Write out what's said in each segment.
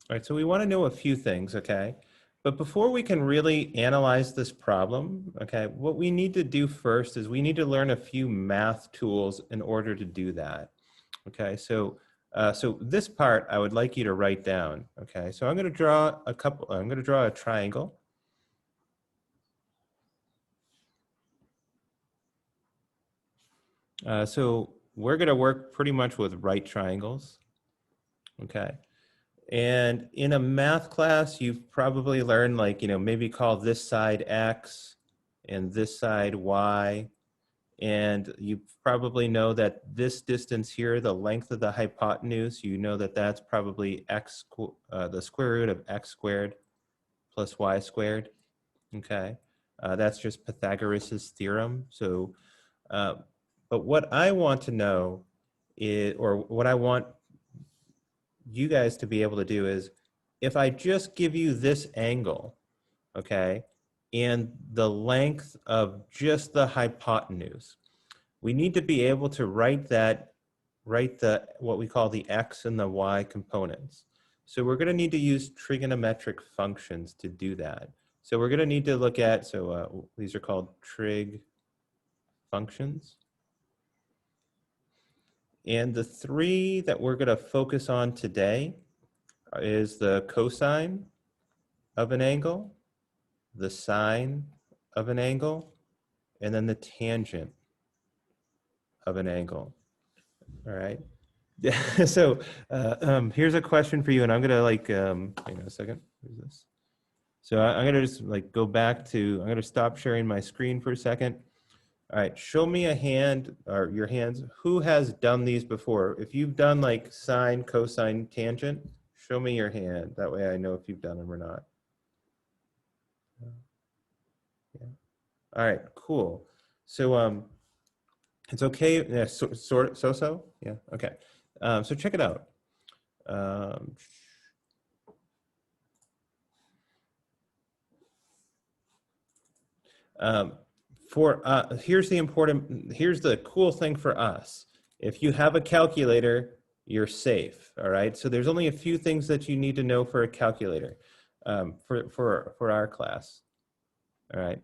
All right, so we want to know a few things, okay? But before we can really analyze this problem, okay, what we need to do first is we need to learn a few math tools in order to do that. Okay, so this part I would like you to write down. Okay, so I'm going to draw a couple. I'm going to draw a triangle. So we're going to work pretty much with right triangles. Okay. And in a math class, you've probably learned, like, maybe call this side X and this side Y. And you probably know that this distance here, the length of the hypotenuse, you know that that's probably the square root of x squared plus y squared. Okay. That's just Pythagoras' theorem. So, but what I want to know is, or what I want you guys to be able to do is, if I just give you this angle, okay, and the length of just the hypotenuse, we need to be able to write what we call the x and the y components. So we're going to need to use trigonometric functions to do that. So we're going to need to look at, these are called trig functions. And the three that we're going to focus on today is the cosine of an angle, the sine of an angle, and then the tangent of an angle. All right. Yeah. So here's a question for you, and I'm gonna hang on a second. Where's this? So I'm gonna just go back to. I'm gonna stop sharing my screen for a second. All right. Show me a hand or your hands. Who has done these before? If you've done like sine, cosine, tangent, show me your hand. That way I know if you've done them or not. Yeah. All right. Cool. So it's okay. Yeah. So. Yeah. Okay. So check it out. Um, um, here's the cool thing for us. If you have a calculator, you're safe. All right. So there's only a few things that you need to know for a calculator for our class. All right.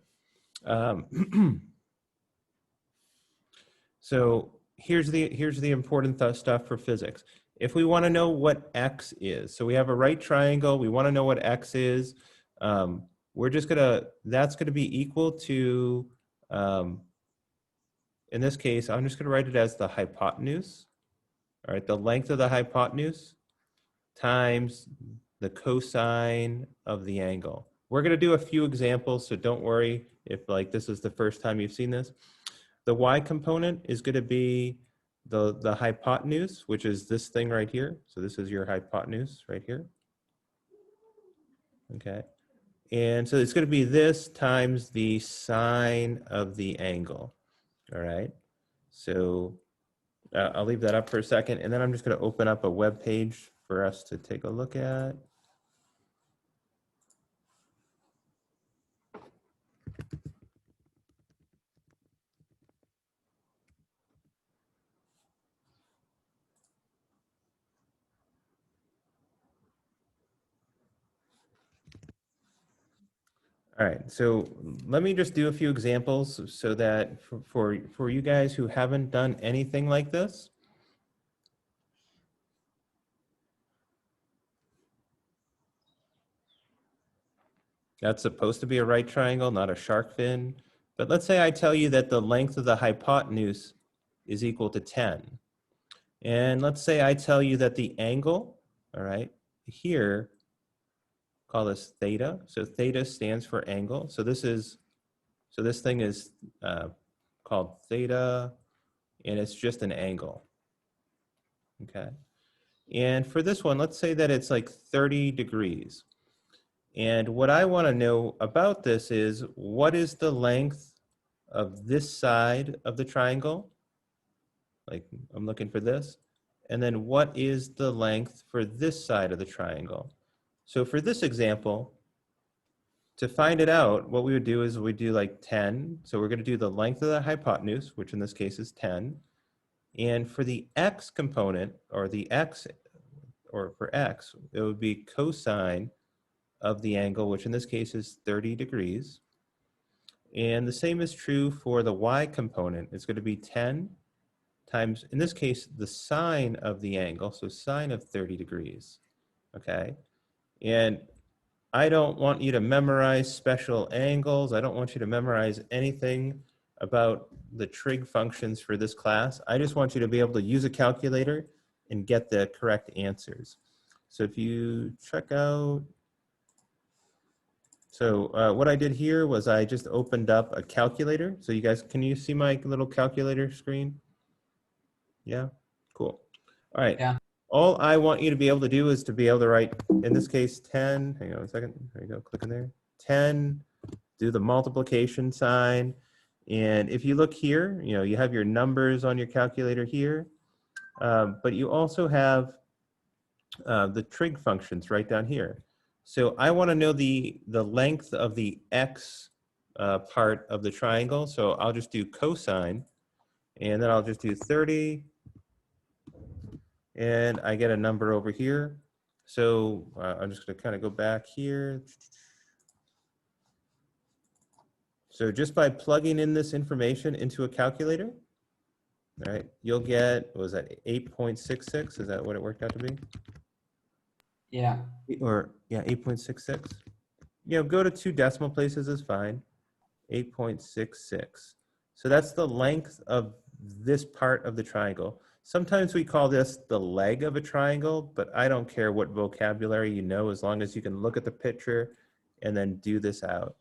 So here's the important stuff for physics. If we want to know what x is, so we have a right triangle, we want to know what x is. That's gonna be equal to, in this case, I'm just gonna write it as the hypotenuse. All right, the length of the hypotenuse times the cosine of the angle. We're gonna do a few examples, so don't worry if this is the first time you've seen this. The y component is going to be the hypotenuse, which is this thing right here. So this is your hypotenuse right here. Okay. And so it's going to be this times the sine of the angle. All right. So I'll leave that up for a second. And then I'm just going to open up a web page for us to take a look at. All right, so let me just do a few examples so that for you guys who haven't done anything like this. That's supposed to be a right triangle, not a shark fin. But let's say I tell you that the length of the hypotenuse is equal to 10. And let's say I tell you that the angle, all right, here, call this theta. So theta stands for angle. So this thing is called theta, and it's just an angle. Okay. And for this one, let's say that it's like 30 degrees. And what I want to know about this is, what is the length of this side of the triangle? Like, I'm looking for this. And then what is the length for this side of the triangle? So for this example, to find it out, what we would do is we do like 10. So we're going to do the length of the hypotenuse, which in this case is 10. And for the x component, or the x, or for x, it would be cosine of the angle, which in this case is 30 degrees. And the same is true for the y component. It's going to be 10 times, in this case, the sine of the angle, so sine of 30 degrees, okay? And I don't want you to memorize special angles. I don't want you to memorize anything about the trig functions for this class. I just want you to be able to use a calculator and get the correct answers. So if you check out, so what I did here was I just opened up a calculator. So you guys, can you see my little calculator screen? Yeah, cool. All right. Yeah. All I want you to be able to do is to be able to write, in this case, 10, hang on a second, there you go, click in there, 10, do the multiplication sign. And if you look here, you know, you have your numbers on your calculator here, but you also have the trig functions right down here. So I want to know the length of the x part of the triangle. So I'll just do cosine, and then I'll just do 30, and I get a number over here. So I'm just going to kind of go back here. So just by plugging in this information into a calculator, all right, you'll get, what was that, 8.66? Is that what it worked out to be? Yeah. Or, yeah, 8.66. You know, go to 2 decimal places is fine. 8.66. So that's the length of this part of the triangle. Sometimes we call this the leg of a triangle, but I don't care what vocabulary you know, as long as you can look at the picture and then do this out.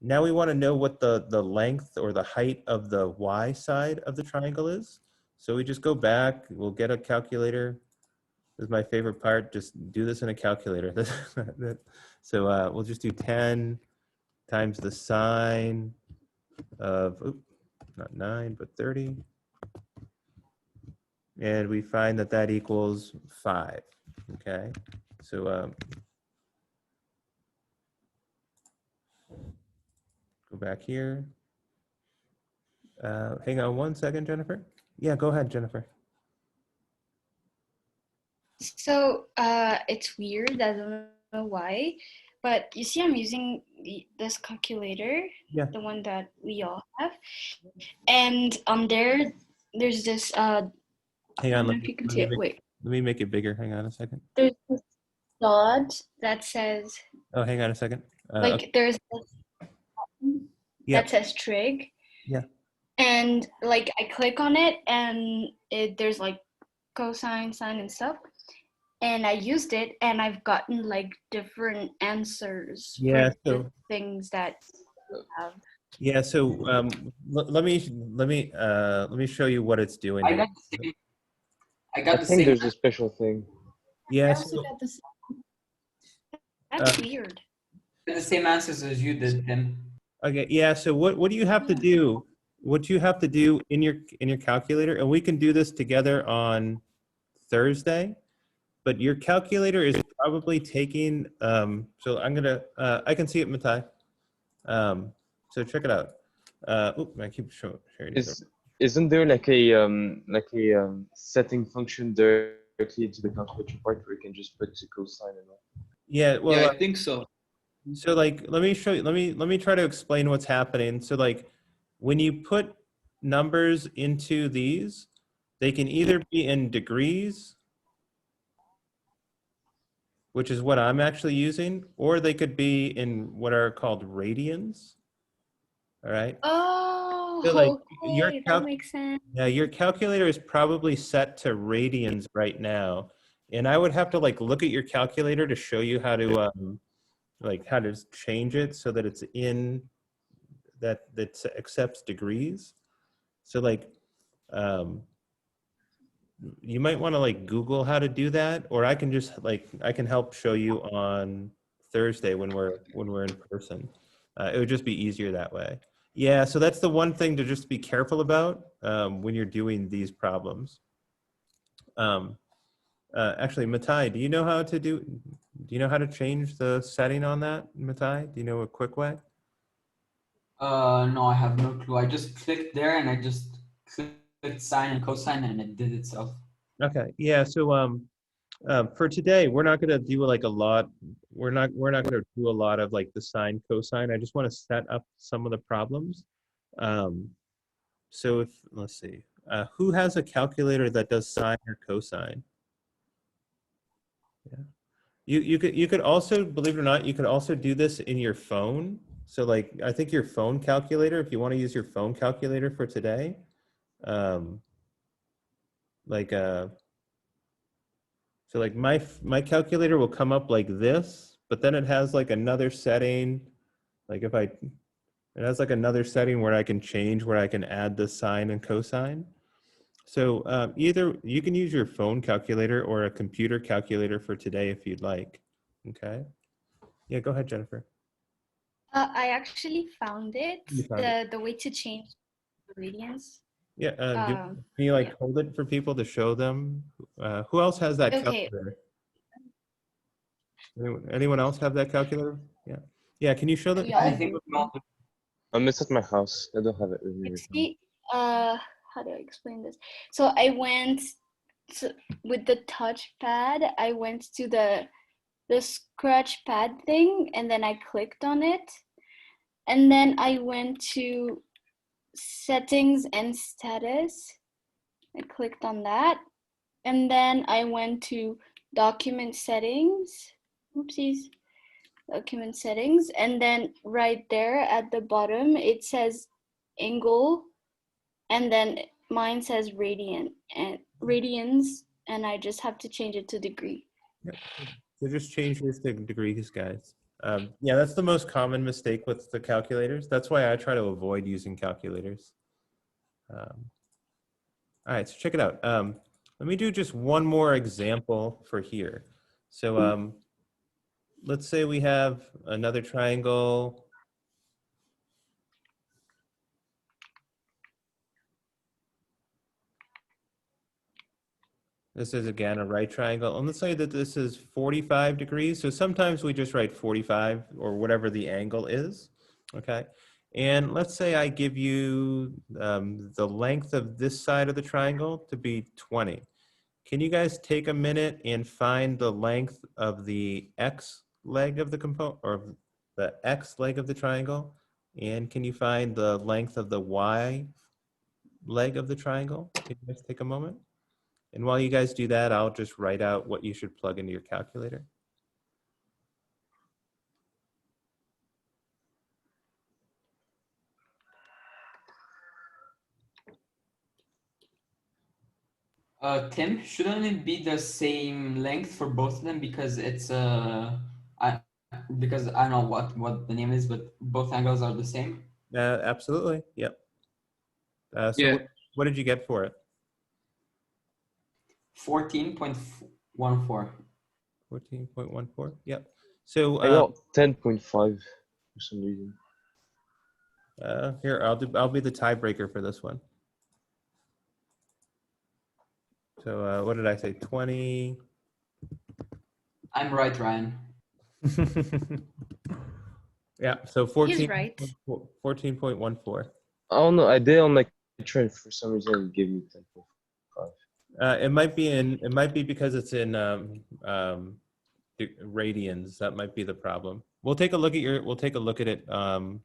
Now we want to know what the length or the height of the y side of the triangle is. So we just go back, we'll get a calculator. This is my favorite part, just do this in a calculator. So we'll just do 10 times the sine of, oops, not 9, but 30. And we find that that equals 5, okay? So go back here. Hang on one second, Jennifer. Yeah, go ahead, Jennifer. So it's weird, I don't know why, but you see I'm using this calculator, Yeah. the one that we all have, and on there's this, Hang I on, don't know if you can see it, wait. Let me make it bigger, hang on a second. There's this dot that says, Oh, hang on a second. like Okay. there's this button Yep. that says trig. Yeah. And like I click on it and there's like cosine, sine and stuff. And I used it and I've gotten like different answers Yeah, for so the things that you have. yeah, so let me show you what it's doing I here. got the same. I I got the think same. there's a special thing. I Yeah, also so, got the same. That's weird. The same answers as you did, Tim. okay, yeah, so what do you have to do? What you have to do in your calculator, and we can do this together on Thursday, but your calculator is probably taking, so I'm gonna, I can see it, Matai. So check it out. Oop, I keep sharing it. Isn't there like a setting function directly into the calculator part where you can just put the cosine and all? Yeah, well, Yeah, I think so. so like, let me show you, let me try to explain what's happening. So like, when you put numbers into these, they can either be in degrees, which is what I'm actually using, or they could be in what are called radians. All right. Oh, So like okay, that makes sense. yeah, your calculator is probably set to radians right now. And I would have to like look at your calculator to show you how to like how to change it so that it's in that accepts degrees. So like you might want to like Google how to do that, or I can just like I can help show you on Thursday when we're in person. It would just be easier that way. Yeah, so that's the one thing to just be careful about when you're doing these problems. Actually, Matai, do you know how to change the setting on that, Matai? Do you know a quick way? No, I have no clue. I just clicked there and I just clicked sine and cosine and it did itself. Okay, yeah, so For today, we're not going to do like a lot. We're not going to do a lot of like the sine cosine. I just want to set up some of the problems. Um, so if let's see, who has a calculator that does sine or cosine? Yeah. You could also, believe it or not, you could also do this in your phone. So like I think your phone calculator, if you want to use your phone calculator for today, um, like so like my calculator will come up like this, but then it has like another setting. Like if it has like another setting where I can change, where I can add the sine and cosine. So either you can use your phone calculator or a computer calculator for today if you'd like. Okay. Yeah, go ahead, Jennifer. I actually found it. You found it. The way to change the radians. Yeah. Um, Can you like yeah. hold it for people to show them? Who else has that Okay. calculator? Anyone else have that calculator? Yeah. Yeah. Can you show them? Yeah. I think It's at my house. I don't have it with me right now. See, how do I explain this? So I went with the touchpad. I went to the scratch pad thing, and then I clicked on it, and then I went to settings and status. I clicked on that, and then I went to document settings. Oopsies. Document settings, and then right there at the bottom it says angle, and then mine says radians, and I just have to change it to degree. Yep. So just change yours to degrees, guys. Yeah, that's the most common mistake with the calculators. That's why I try to avoid using calculators. All right, so check it out. Let me do just one more example for here. So let's say we have another triangle. This is again a right triangle. And let's say that this is 45 degrees. So sometimes we just write 45 or whatever the angle is. Okay. And let's say I give you the length of this side of the triangle to be 20. Can you guys take a minute and find the length of the X leg of the component, or the X leg of the triangle? And can you find the length of the Y leg of the triangle? Can you guys take a moment? And while you guys do that, I'll just write out what you should plug into your calculator. Tim, shouldn't it be the same length for both of them because it's because I don't know what the name is, but both angles are the same. Absolutely, yep. So Yeah. what did you get for it? 14.14. 14.14, yep. So I got 10.5 for some reason. here, I'll be the tiebreaker for this one. So what did I say, 20? I'm right, Ryan. Yeah, so 14. He's right. 14.14. I don't know. I did on my trend for some reason. It gave me 10.5. It might be because it's in radians. That might be the problem. We'll take a look at it on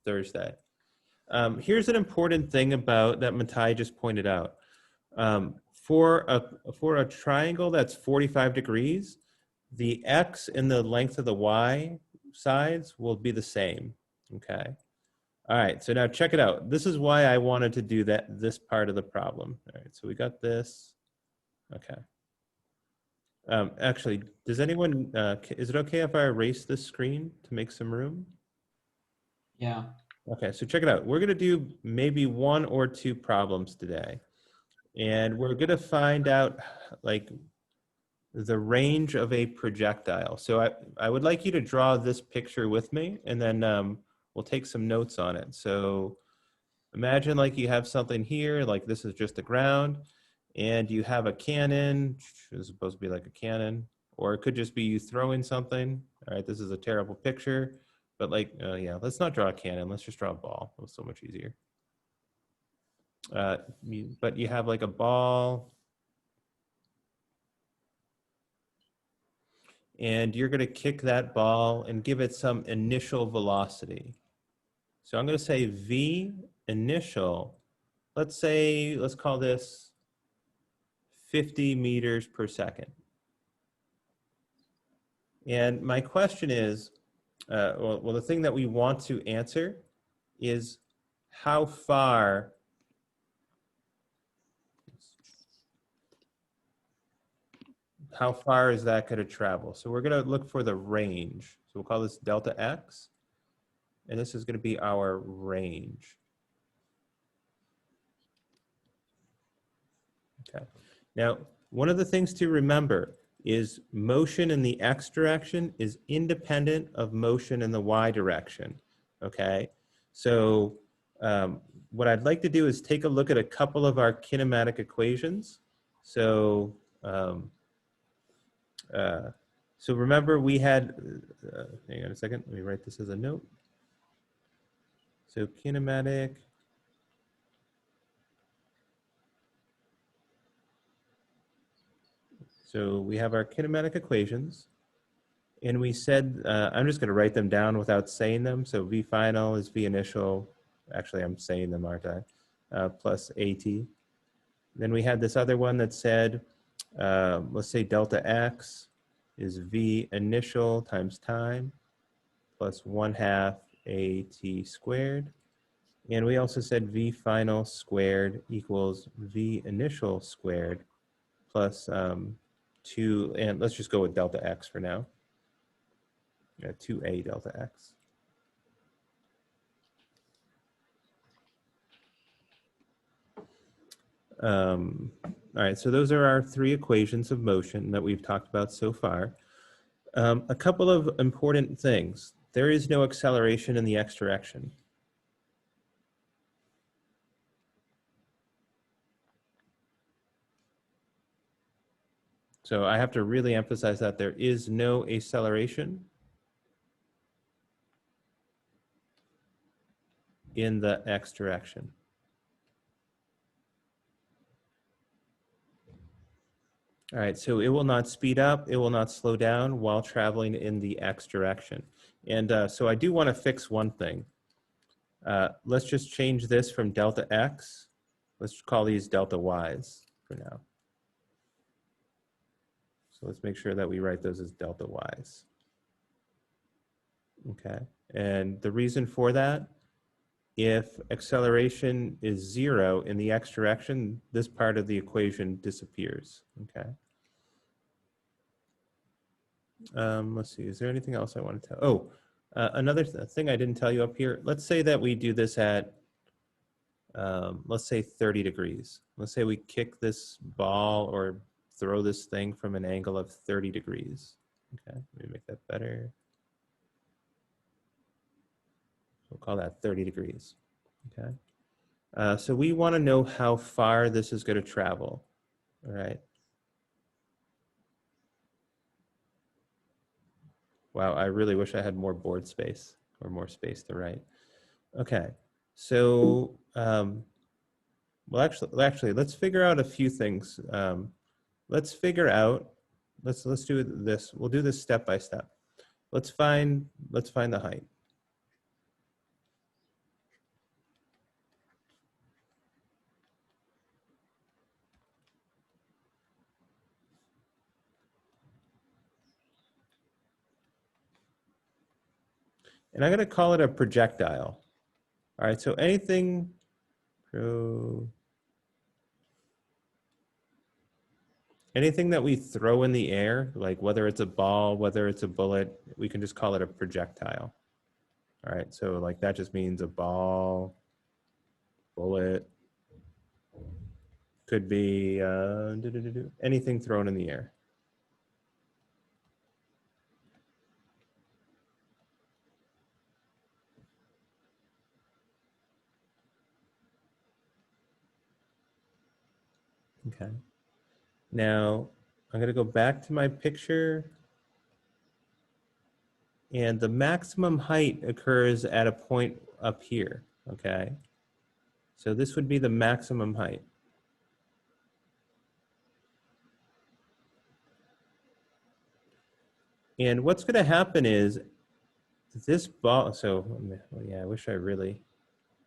Thursday. Here's an important thing about that Matai just pointed out. For a triangle that's 45 degrees, the X and the length of the Y sides will be the same. Okay. All right, so now check it out. This is why I wanted to do this part of the problem. All right, so we got this. Okay. Actually, does anyone, is it okay if I erase this screen to make some room? Yeah. Okay, so check it out. We're gonna do maybe 1 or 2 problems today. And we're gonna find out like the range of a projectile. So I would like you to draw this picture with me, and then we'll take some notes on it. So imagine like you have something here, like this is just the ground, and you have a cannon, which is supposed to be like a cannon, or it could just be you throwing something. All right, this is a terrible picture, but like, yeah, let's not draw a cannon, let's just draw a ball. It was so much easier. But you have like a ball, and you're going to kick that ball and give it some initial velocity. So I'm going to say V initial, let's call this 50 meters per second. And my question is, well, the thing that we want to answer is how far is that going to travel? So we're going to look for the range. So we'll call this delta x, and this is going to be our range. Okay. Now, one of the things to remember is motion in the x direction is independent of motion in the y direction. Okay. So what I'd like to do is take a look at a couple of our kinematic equations. So so remember we had, hang on a second, let me write this as a note. So kinematic, so we have our kinematic equations, and we said, I'm just going to write them down without saying them. So V final is V initial. Actually, I'm saying them, aren't I? Plus AT. Then we had this other one that said, let's say delta x is V initial times time plus 1/2 AT squared. And we also said V final squared equals V initial squared plus 2, and let's just go with delta x for now. 2a delta x. All right, so those are our 3 equations of motion that we've talked about so far. A couple of important things. There is no acceleration in the x direction. So I have to really emphasize that there is no acceleration in the x direction. All right, so it will not speed up, it will not slow down while traveling in the x direction. And so I do want to fix one thing. Let's just change this from delta x. Let's call these delta y's for now. So let's make sure that we write those as delta y's. Okay, and the reason for that, if acceleration is 0 in the x direction, this part of the equation disappears, okay? Let's see, is there anything else I want to tell? Oh, another thing I didn't tell you up here, let's say that we do this at, let's say 30 degrees. Let's say we kick this ball or throw this thing from an angle of 30 degrees. Okay, let me make that better. We'll call that 30 degrees, okay? So we want to know how far this is going to travel, all right? Wow, I really wish I had more board space or more space to write. Okay, so, well, actually, let's figure out a few things. Let's figure out, let's do this. We'll do this step by step. Let's find the height. And I'm going to call it a projectile. All right, so anything, anything that we throw in the air, like whether it's a ball, whether it's a bullet, we can just call it a projectile. All right, so like that just means a ball, bullet, could be anything thrown in the air. Okay. Now, I'm going to go back to my picture. And the maximum height occurs at a point up here, okay? So this would be the maximum height. And what's going to happen is this ball, so yeah, I wish I really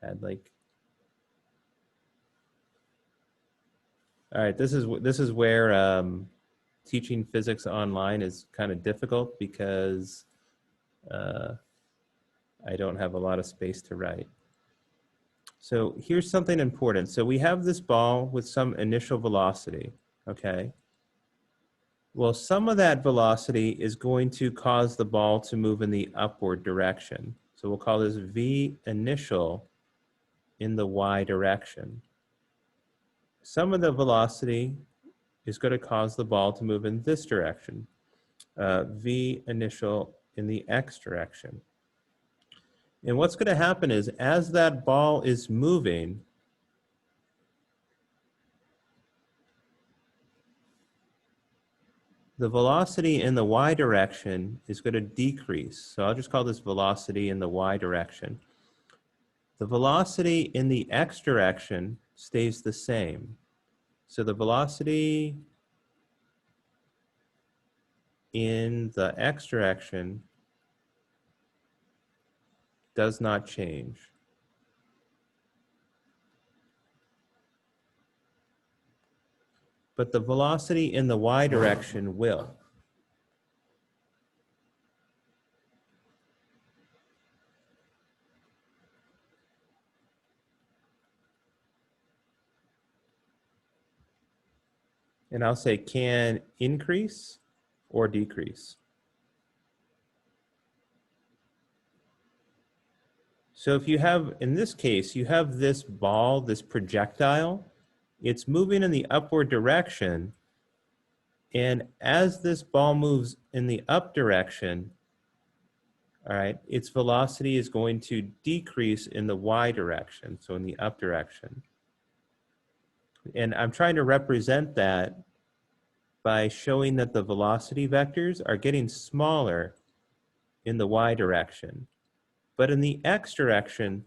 had like, all right, this is where teaching physics online is kind of difficult because I don't have a lot of space to write. So here's something important. So we have this ball with some initial velocity, okay? Well, some of that velocity is going to cause the ball to move in the upward direction. So we'll call this V initial in the Y direction. Some of the velocity is going to cause the ball to move in this direction, V initial in the X direction. And what's going to happen is as that ball is moving, the velocity in the Y direction is going to decrease. So I'll just call this velocity in the Y direction. The velocity in the X direction stays the same. So the velocity in the X direction does not change. But the velocity in the Y direction will. And I'll say can increase or decrease. So if you have, in this case, you have this ball, this projectile, it's moving in the upward direction. And as this ball moves in the up direction, all right, its velocity is going to decrease in the Y direction, so in the up direction. And I'm trying to represent that by showing that the velocity vectors are getting smaller in the Y direction. But in the X direction,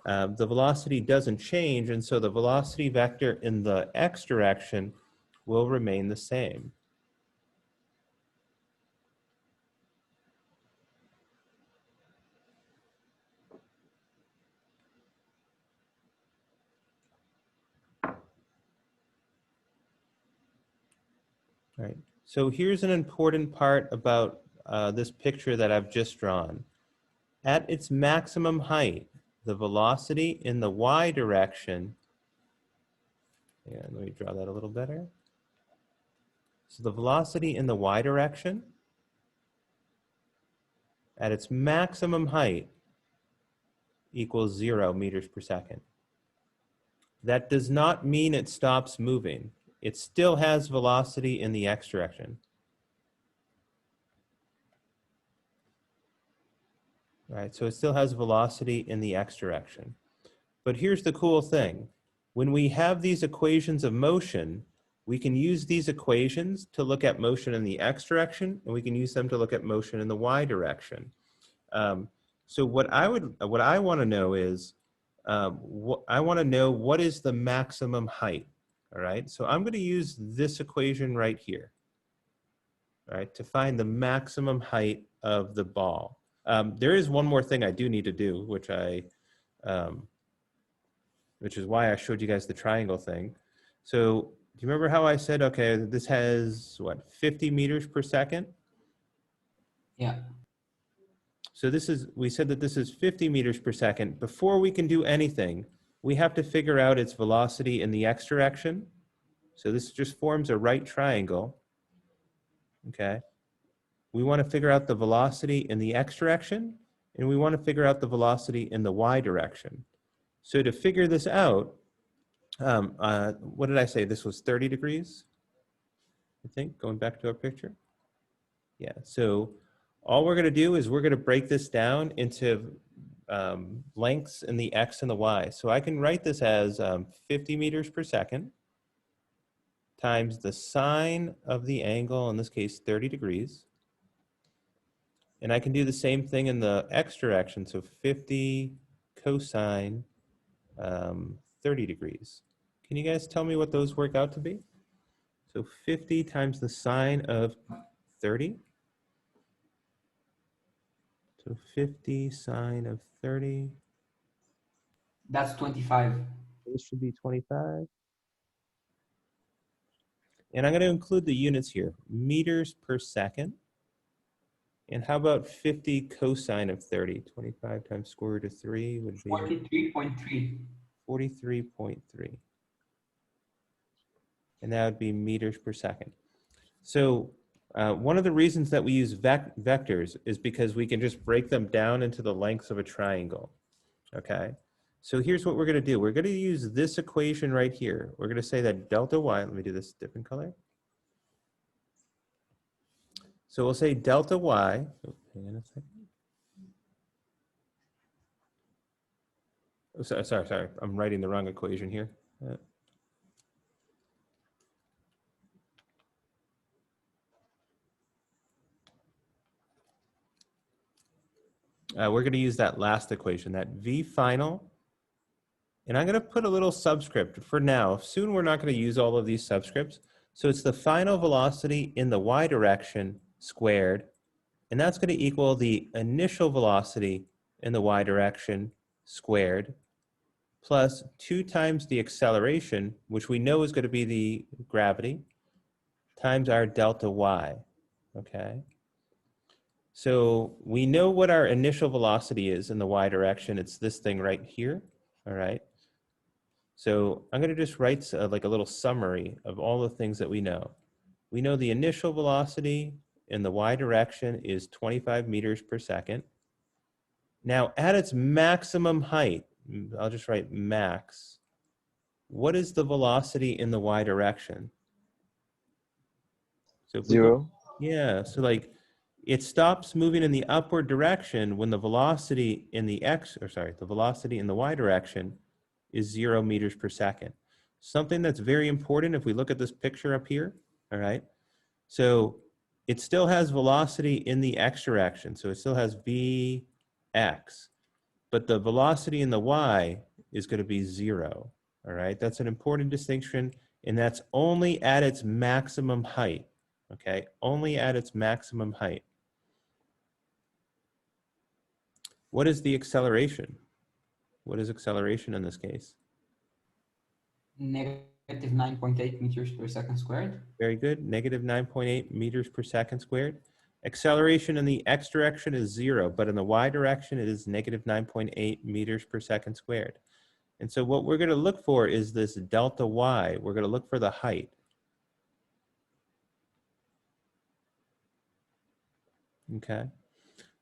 the velocity doesn't change, and so the velocity vector in the X direction will remain the same. All right, so here's an important part about this picture that I've just drawn. At its maximum height, the velocity in the Y direction, and let me draw that a little better. So the velocity in the Y direction at its maximum height equals 0 meters per second. That does not mean it stops moving. It still has velocity in the X direction. All right, so it still has velocity in the X direction. But here's the cool thing. When we have these equations of motion, we can use these equations to look at motion in the X direction, and we can use them to look at motion in the Y direction. So what I want to know is, I want to know what is the maximum height. All right, so I'm going to use this equation right here, all right, to find the maximum height of the ball. There is one more thing I do need to do, which is why I showed you guys the triangle thing. So do you remember how I said, okay, this has what, 50 meters per second? Yeah. So we said that this is 50 meters per second. Before we can do anything, we have to figure out its velocity in the X direction. So this just forms a right triangle, okay? We want to figure out the velocity in the X direction, and we want to figure out the velocity in the Y direction. So to figure this out, what did I say? This was 30 degrees, I think, going back to our picture. Yeah, so all we're going to do is we're going to break this down into lengths in the X and the Y. So I can write this as 50 meters per second times the sine of the angle, in this case 30 degrees. And I can do the same thing in the X direction, so 50 cosine 30 degrees. Can you guys tell me what those work out to be? So 50 times the sine of 30. So 50 sine of 30. That's 25. This should be 25. And I'm going to include the units here, meters per second. And how about 50 cosine of 30? 25 times square root of 3 would be 43.3. 43.3. And that would be meters per second. So one of the reasons that we use vectors is because we can just break them down into the lengths of a triangle. Okay, so here's what we're going to do. We're going to use this equation right here. We're going to say that delta y, let me do this different color. So we'll say delta y, oh, hang on a second. Oh, sorry, I'm writing the wrong equation here. We're going to use that last equation, that v final. And I'm going to put a little subscript for now. Soon we're not going to use all of these subscripts. So it's the final velocity in the y direction squared. And that's going to equal the initial velocity in the y direction squared plus 2 times the acceleration, which we know is going to be the gravity, times our delta y. Okay. So we know what our initial velocity is in the y direction. It's this thing right here. All right. So I'm going to just write like a little summary of all the things that we know. We know the initial velocity in the y direction is 25 meters per second. Now at its maximum height, I'll just write max. What is the velocity in the y direction? So if we 0. yeah, so like it stops moving in the upward direction when the velocity in the the velocity in the y direction is 0 meters per second. Something that's very important if we look at this picture up here, all right? So it still has velocity in the x direction, so it still has vx, but the velocity in the y is going to be 0, all right? That's an important distinction, and that's only at its maximum height, okay? Only at its maximum height. What is the acceleration? What is acceleration in this case? Negative 9.8 meters per second squared. Very good. Negative 9.8 meters per second squared. Acceleration in the x direction is 0, but in the y direction it is negative 9.8 meters per second squared. And so what we're going to look for is this delta y. We're going to look for the height. Okay.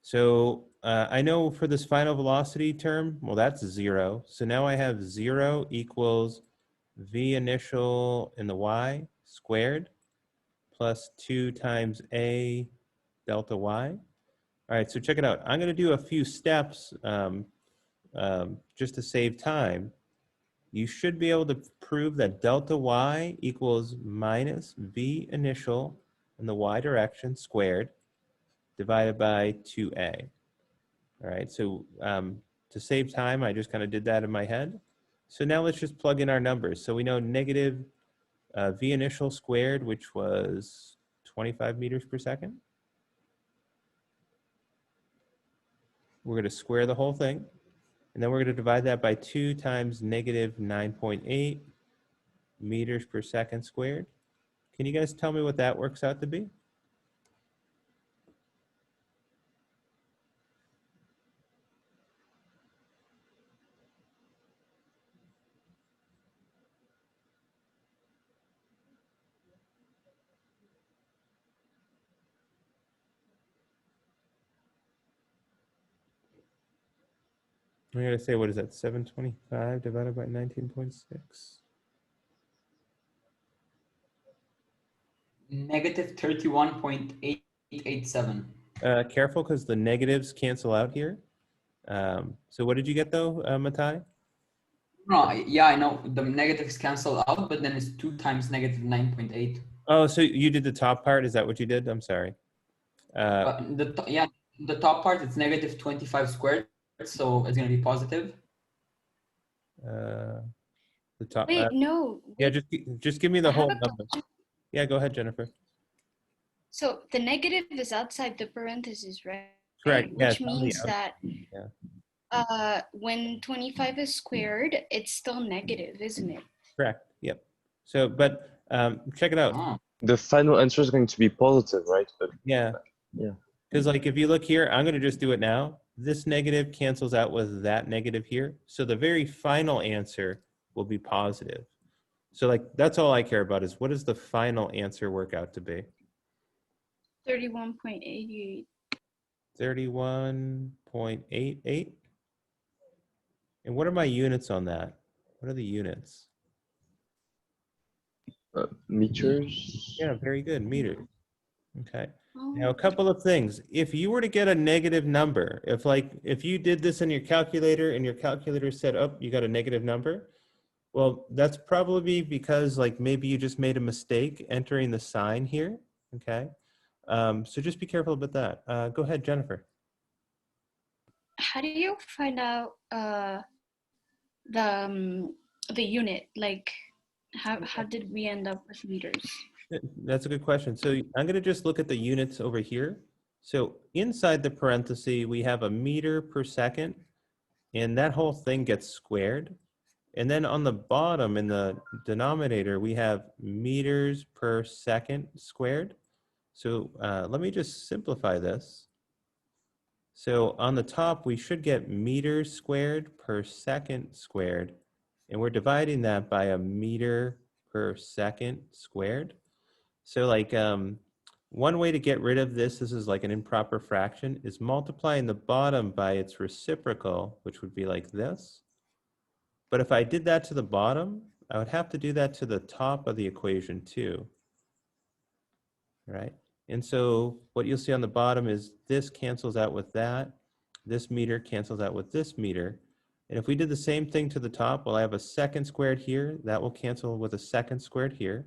So I know for this final velocity term, well, that's 0. So now I have 0 equals v initial in the y squared plus 2 times a delta y. All right, so check it out. I'm going to do a few steps just to save time. You should be able to prove that delta y equals minus v initial in the y direction squared divided by 2a. All right, so to save time, I just kind of did that in my head. So now let's just plug in our numbers. So we know negative v initial squared, which was 25 meters per second. We're going to square the whole thing. And then we're going to divide that by 2 times negative 9.8 meters per second squared. Can you guys tell me what that works out to be? I'm going to say, what is that, 725 divided by 19.6? Negative 31.887. Careful, because the negatives cancel out here. So what did you get, though, Matai? No, yeah, I know the negatives cancel out, but then it's 2 times negative 9.8. Oh, so you did the top part? Is that what you did? I'm sorry. The top part, it's negative 25 squared, so it's going to be positive. The top. Wait, no. Yeah, just give me the I have whole a number. question. Yeah, go ahead, Jennifer. So the negative is outside the parentheses, right? Correct. Yeah, Which it's on the means out- that yeah. when 25 is squared, it's still negative, isn't it? Correct. Yep. So, but check it out. Oh, The final answer is going to be positive, right? But Yeah. yeah. Because like if you look here, I'm going to just do it now. This negative cancels out with that negative here. So the very final answer will be positive. So like that's all I care about is what does the final answer work out to be? 31.88. 31.88. And what are my units on that? What are the units? Meters. Yeah, very good. Meters. Okay. Now, a Oh, couple of things. If you were to get a negative number, if you did this in your calculator and your calculator said, oh, you got a negative number, well, that's probably because like maybe you just made a mistake entering the sign here. Okay. So just be careful about that. Go ahead, Jennifer. how do you find out the unit? Like, how did we end up with meters? That's a good question. So I'm going to just look at the units over here. So inside the parenthesis, we have a meter per second, and that whole thing gets squared. And then on the bottom in the denominator, we have meters per second squared. So let me just simplify this. So on the top, we should get meters squared per second squared. And we're dividing that by a meter per second squared. So like one way to get rid of this is like an improper fraction, is multiplying the bottom by its reciprocal, which would be like this. But if I did that to the bottom, I would have to do that to the top of the equation too, right? And so what you'll see on the bottom is this cancels out with that. This meter cancels out with this meter. And if we did the same thing to the top, well, I have a second squared here. That will cancel with a second squared here.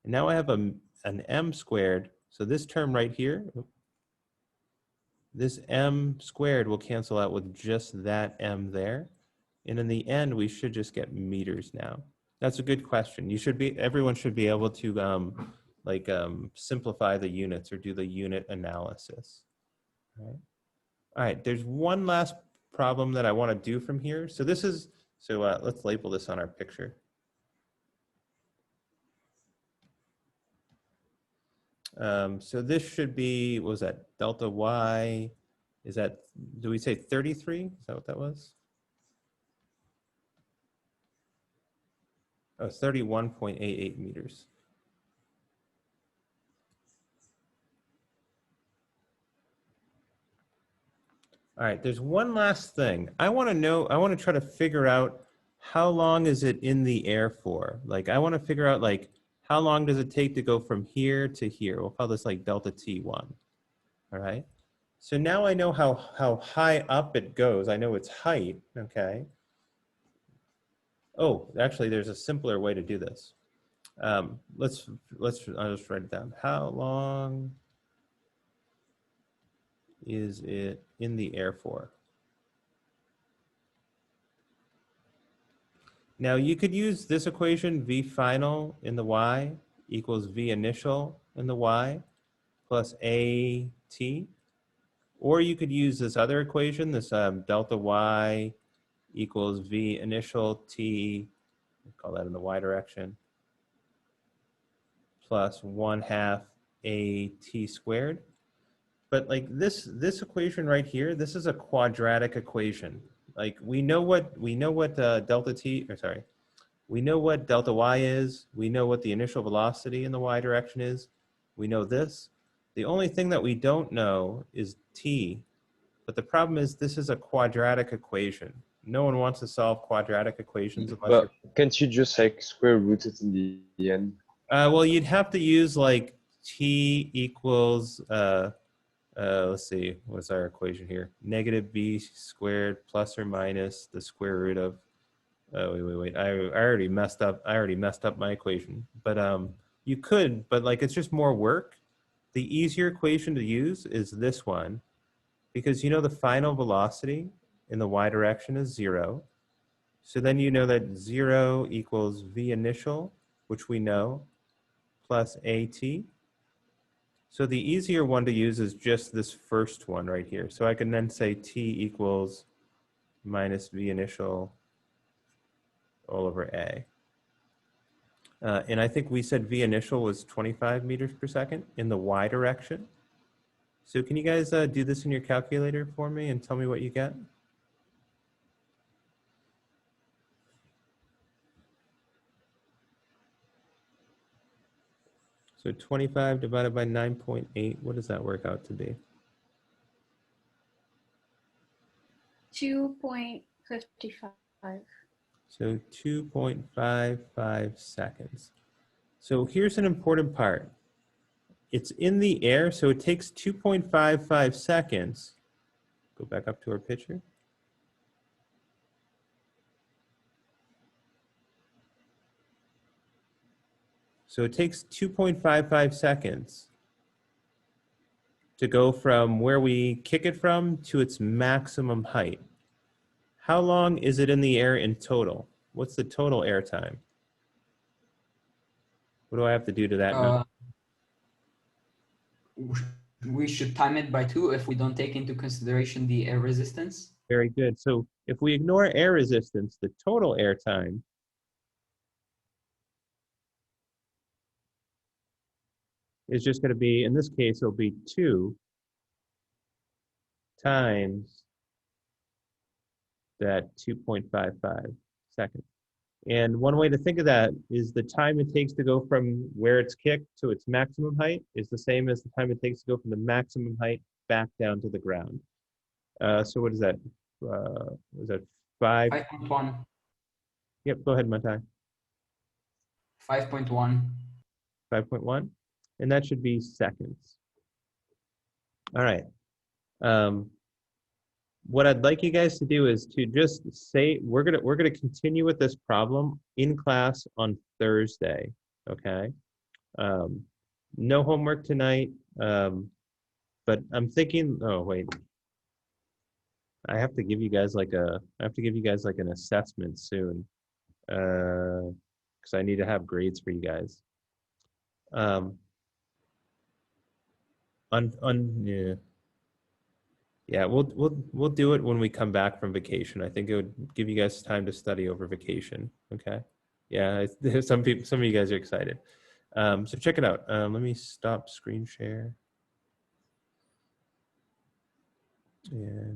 And now I have an m squared. So this term right here, this m squared will cancel out with just that m there. And in the end, we should just get meters now. That's a good question. Everyone should be able to simplify the units or do the unit analysis. All right, there's one last problem that I want to do from here. So let's label this on our picture. So this should be, what was that, delta y, do we say 33? Is that what that was? Oh, 31.88 meters. All right, there's one last thing. I want to try to figure out how long is it in the air for? Like, I want to figure out like, how long does it take to go from here to here? We'll call this like delta T1, all right? So now I know how high up it goes. I know its height, okay? Oh, actually there's a simpler way to do this. I'll just write it down. How long is it in the air for? Now you could use this equation, V final in the y equals V initial in the y plus AT. Or you could use this other equation, this delta y equals V initial T, call that in the y direction, plus 1/2 AT squared. But like this equation right here, this is a quadratic equation. Like we know what delta t, or sorry, we know what delta y is. We know what the initial velocity in the y direction is. We know this. The only thing that we don't know is t. But the problem is this is a quadratic equation. No one wants to solve quadratic equations unless But can't you just like square root it in the end? well, you'd have to use like t equals let's see, what's our equation here? Negative b squared plus or minus the square root of, oh, wait. I already messed up my equation. But you could, but like it's just more work. The easier equation to use is this one, because you know the final velocity in the y direction is 0. So then you know that 0 equals v initial, which we know, plus at. So the easier one to use is just this first one right here. So I can then say T equals minus V initial all over A. And I think we said V initial was 25 meters per second in the Y direction. So can you guys do this in your calculator for me and tell me what you get? So 25 divided by 9.8, what does that work out to be? 2.55. So 2.55 seconds. So here's an important part. It's in the air, so it takes 2.55 seconds. Go back up to our picture. So it takes 2.55 seconds to go from where we kick it from to its maximum height. How long is it in the air in total? What's the total air time? What do I have to do to that number? We should time it by 2 if we don't take into consideration the air resistance. Very good. So if we ignore air resistance, the total air time is just going to be, in this case, it'll be 2 times that 2.55 seconds. And one way to think of that is the time it takes to go from where it's kicked to its maximum height is the same as the time it takes to go from the maximum height back down to the ground. So what is that? Was that 5? 5.1. Yep, go ahead, Matai. 5.1. 5.1, and that should be seconds. All right. What I'd like you guys to do is to just say we're gonna continue with this problem in class on Thursday. Okay. No homework tonight, but I'm thinking. Oh wait, I have to give you guys like an assessment soon, because I need to have grades for you guys. Yeah, we'll do it when we come back from vacation. I think it would give you guys time to study over vacation. Okay. Yeah, some of you guys are excited. So check it out. Let me stop screen share. And